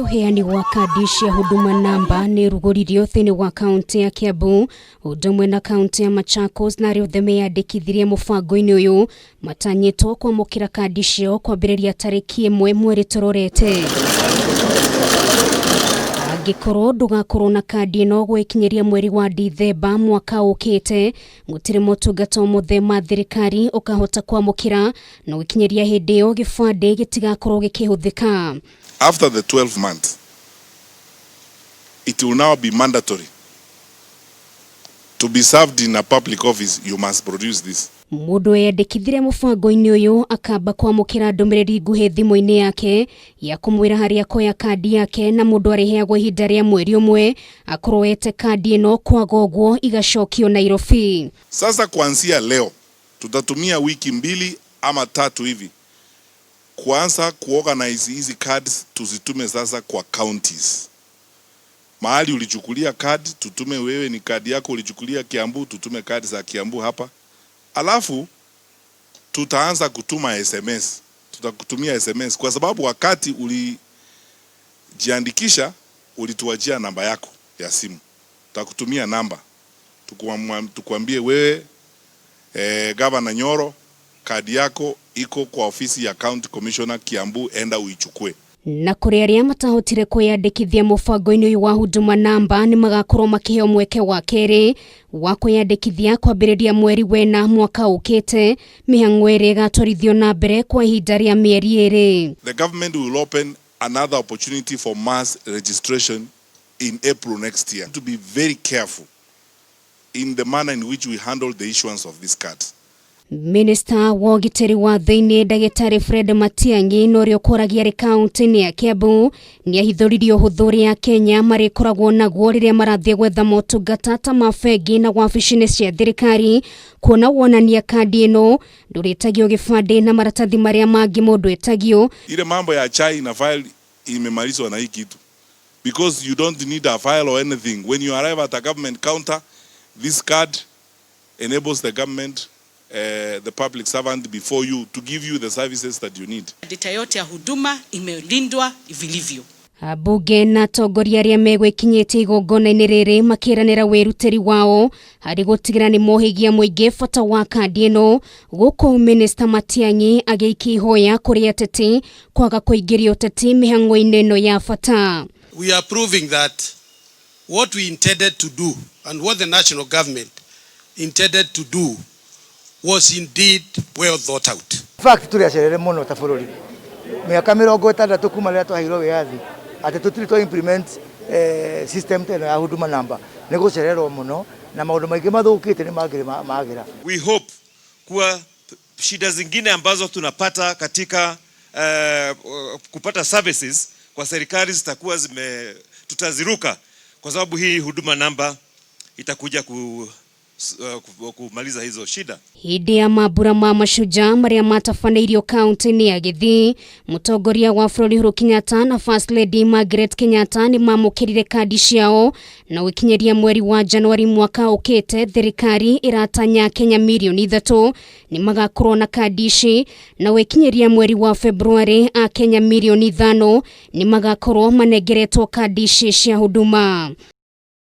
uheani wa kadi cia huduma namba ni rugoririo thini wa kaunti ya Kiambu udumwe na kaunti ya Machakos na riothe meyandikithirie mubango-ini uyu matanyitwo kwamukira kadi cio kwambiriria tariki 1 mweri turorete. Angĩkorwo ndũgakorwo na kadi ĩno gwekinyeria mweri wa Dithemba mwaka ukite gũtirĩ motungata mũthema thirikari ũkahota kwamũkĩra na gwekinyeria hĩndĩ ĩyo gĩbandĩ gĩtigakorwo gĩkĩhũthĩka. After the 12 months, it will now be mandatory to be served in a public office. You must produce this. Mundu yandikithire mubango-ini uyu akamba kwamukira ndumiriri nguhi thimu-ini yake ya kumwira haria koya kadi yake na mundu ariheagwo ihinda ria mweri umwe akorowete kadi ino kwaga ũguo igacokio Nairobi. Sasa kuanzia leo tutatumia wiki 2 ama 3 hivi kuanza kuorganize hizi cards, tuzitume sasa kwa counties. Mahali ulichukulia card tutume wewe, ni kadi yako ulichukulia Kiambu, tutume kadi za Kiambu hapa. Alafu tutaanza kutuma SMS. Tutakutumia SMS kwa sababu wakati ulijiandikisha ulituachia namba yako ya simu. Tutakutumia namba. Tukuambie wewe Governor Nyoro, kadi yako iko kwa ofisi ya County Commissioner Kiambu, enda uichukue. Na kuri aria matahotire kwiyandikithia mubango-ini uyu wa huduma namba ni magakorwo makiheo mweke wa keri wa kwiyandikithia kwambiriria mweri wena mwaka ukite mihang'o iri igatwarithio na mbere kwa ihinda ria mieri iri. The government will open another opportunity for mass registration in April next year. To be very careful in the manner in which we handle the issuance of these cards. Minister wa ũgitĩri wa thĩinĩ Ndagĩtarĩ Fred Matiang'i norio koragia ri kaunti-inĩ ya Kiambu ni ahithũririe ũhũthũ ũrĩa Kenya marĩkoragwo naguo rĩrĩa marathiĩ gwetha motungata ta mabengi na wabici-inĩ cia thirikari kuona wonania kadi ĩno ndũrĩtagio gĩbandĩ na maratathi marĩa mangĩ mũndũ etagio. Ile mambo ya chai na file imemalizwa na hii kitu, because you don't need a file or anything. When you arrive at a government counter, this card enables the government, the public servant before you, to give you the services that you need. Data yote ya huduma imelindwa vilivyo. Abunge na atongoria aria megwikinyĩtie igongona-inĩ rĩrĩ makiranĩra wĩrutĩri wao harĩ gũtigĩrĩra nĩ mohigia mũingĩ bata wa kadi ĩno, gũkũ Minister Matiang'i agĩikia ihoya kũrĩ ateti kwaga kũingĩria ũteti mĩhang'o-inĩ ĩno ya bata. We are proving that what we intended to do and what the national government intended to do was indeed well thought out. Fact turiacerere muno ta bururi miaka 60 kuma rĩrĩa twahirwo wĩyathi ati tutiri to implement system teno ya huduma namba nĩ gũcererwo muno na maũndũ maingĩ mathũkĩte nĩ magira. We hope kuwa shida zingine ambazo tunapata katika kupata services kwa serikali zitakuwa tutaziruka kwa sababu hii huduma namba itakuja kumaliza hizo shida. Hĩndĩ ya mambura ma mashujaa maria matabanĩirio kaunti-inĩ ya Gĩthii, mũtongoria wa bũrũri Uhuru Kenyatta na First Lady Margaret Kenyatta ni mamũkĩrire kadi ciao na gũkinyĩria mweri wa Januari mwaka ũkĩte thirikari iratanya Kenya milioni 3 ni magakorwo na kadi ici na gũkinyĩria mweri wa Februari a Kenya milioni 5 ni magakorwo manengeretwo kadi ici cia huduma.